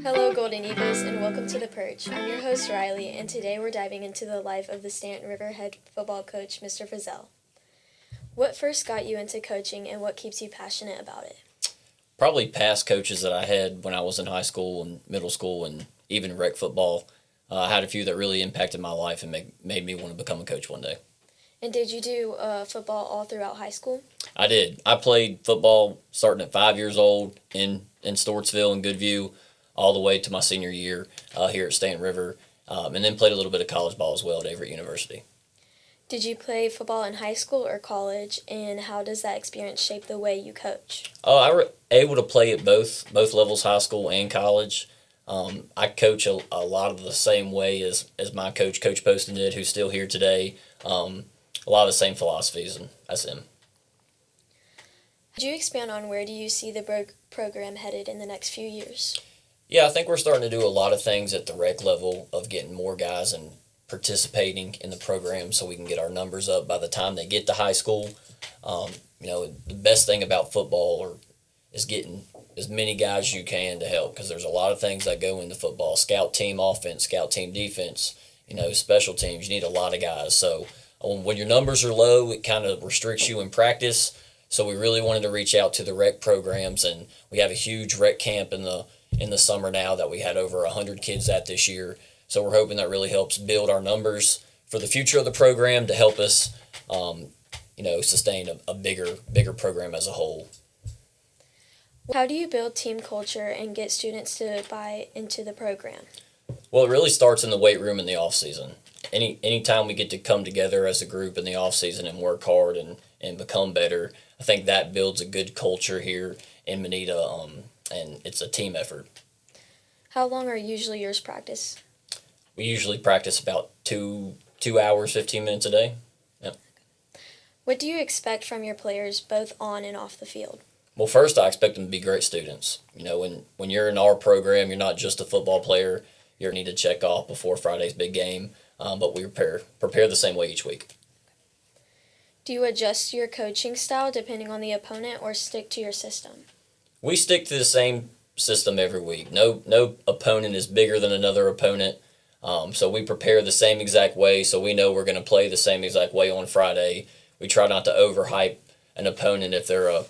Hello, Golden Eagles, and welcome to The Perch. I'm your host, Riley, and today we're diving into the life of the Staunton River head football coach, Mr. Feazell. What first got you into coaching, and what keeps you passionate about it? Probably past coaches that I had when I was in high school and middle school and even rec football. I had a few that really impacted my life and made me want to become a coach one day. And did you do football all throughout high school? I did. I played football starting at 5 years old in Stortsville and Goodview all the way to my senior year here at Staunton River, and then played a little bit of college ball as well at Everett University. Did you play football in high school or college, and how does that experience shape the way you coach? I was able to play at both levels, high school and college. I coach a lot of the same way as my coach, Coach Poston, did, who's still here today. A lot of the same philosophies as him. Could you expand on where do you see the program headed in the next few years? Yeah, I think we're starting to do a lot of things at the rec level of getting more guys and participating in the program so we can get our numbers up by the time they get to high school. The best thing about football is getting as many guys as you can to help, because there's a lot of things that go into football. Scout team offense, scout team defense, special teams. You need a lot of guys. So when your numbers are low, it kind of restricts you in practice. So we really wanted to reach out to the rec programs, and we have a huge rec camp in the summer now that we had over 100 kids at this year. So we're hoping that really helps build our numbers for the future of the program to help us, sustain a bigger program as a whole. How do you build team culture and get students to buy into the program? Well, it really starts in the weight room in the off season. Anytime we get to come together as a group in the off season and work hard and become better, I think that builds a good culture here in Manita, and it's a team effort. How long are usually yours practice? We usually practice about 2 hours, 15 minutes a day. Yep. What do you expect from your players both on and off the field? Well, first, I expect them to be great students. When you're in our program, you're not just a football player. You need to check off before Friday's big game, but we prepare the same way each week. Do you adjust your coaching style depending on the opponent or stick to your system? We stick to the same system every week. No opponent is bigger than another opponent, so we prepare the same exact way, so we know we're going to play the same exact way on Friday. We try not to overhype an opponent if they're a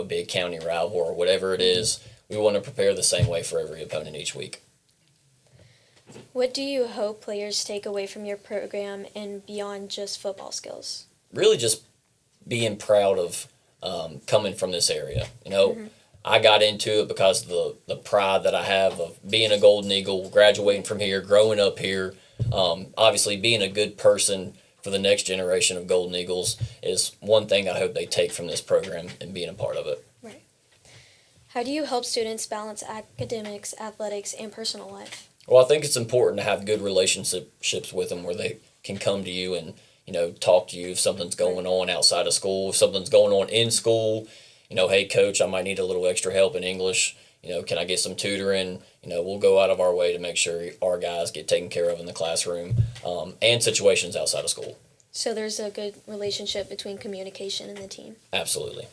big county rival or whatever it is. We want to prepare the same way for every opponent each week. What do you hope players take away from your program and beyond just football skills? Really just being proud of coming from this area. I got into it because of the pride that I have of being a Golden Eagle, graduating from here, growing up here. Obviously, being a good person for the next generation of Golden Eagles is one thing I hope they take from this program and being a part of it. Right. How do you help students balance academics, athletics, and personal life? Well, I think it's important to have good relationships with them where they can come to you and talk to you if something's going on outside of school, if something's going on in school. Hey, coach, I might need a little extra help in English. Can I get some tutoring? We'll go out of our way to make sure our guys get taken care of in the classroom and situations outside of school. So there's a good relationship between communication and the team? Absolutely.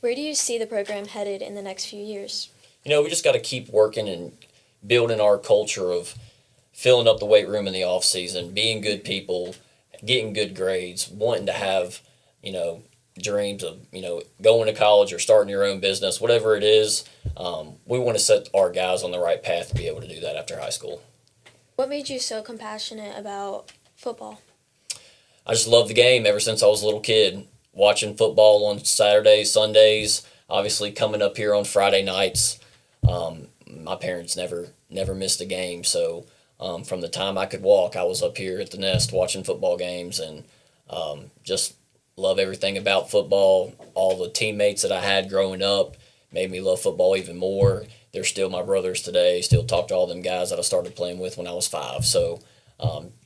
Where do you see the program headed in the next few years? We just got to keep working and building our culture of filling up the weight room in the off season, being good people, getting good grades, wanting to have, dreams of, going to college or starting your own business, whatever it is. We want to set our guys on the right path to be able to do that after high school. What made you so compassionate about football? I just love the game ever since I was a little kid, watching football on Saturdays, Sundays, obviously coming up here on Friday nights. My parents never missed a game, so from the time I could walk, I was up here at the nest watching football games, and just love everything about football. All the teammates that I had growing up made me love football even more. They're still my brothers today. Still talk to all them guys that I started playing with when I was 5. So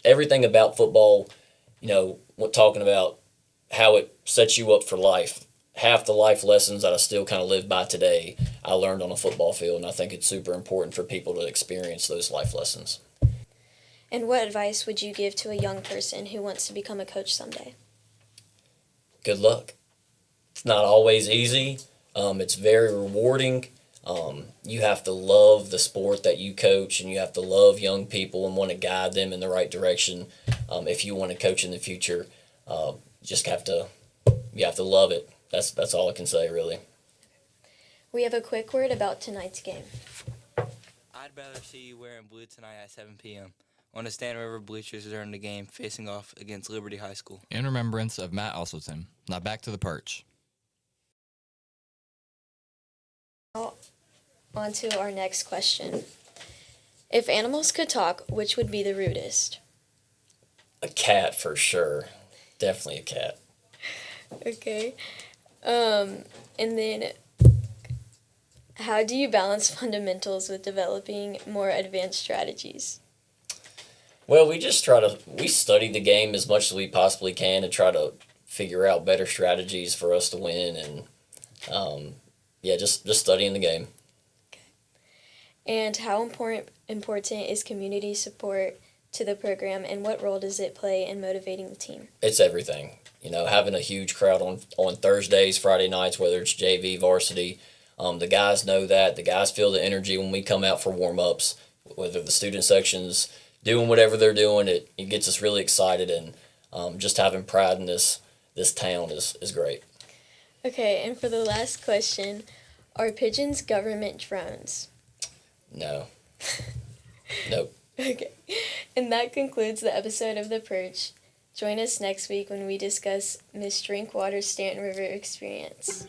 everything about football, talking about how it sets you up for life. Half the life lessons that I still kind of live by today, I learned on a football field, and I think it's super important for people to experience those life lessons. And what advice would you give to a young person who wants to become a coach someday? Good luck. It's not always easy. It's very rewarding. You have to love the sport that you coach, and you have to love young people and want to guide them in the right direction. If you want to coach in the future, you have to love it. That's all I can say, really. We have a quick word about tonight's game. I'd rather see you wearing blue tonight at 7 p.m. on the Staunton River bleachers during the game facing off against Liberty High School. In remembrance of Matt Osselton. Now back to the perch. On to our next question. If animals could talk, which would be the rudest? A cat for sure. Definitely a cat. Okay. And then, how do you balance fundamentals with developing more advanced strategies? Well, we study the game as much as we possibly can and try to figure out better strategies for us to win, and just studying the game. And how important is community support to the program, and what role does it play in motivating the team? It's everything. Having a huge crowd on Thursdays, Friday nights, whether it's JV, varsity, the guys know that. The guys feel the energy when we come out for warm-ups, whether the student section's doing whatever they're doing. It gets us really excited, and just having pride in this town is great. Okay, and for the last question, are pigeons government drones? No. Nope. Okay, and that concludes the episode of The Perch. Join us next week when we discuss Miss Drinkwater's Staunton River experience.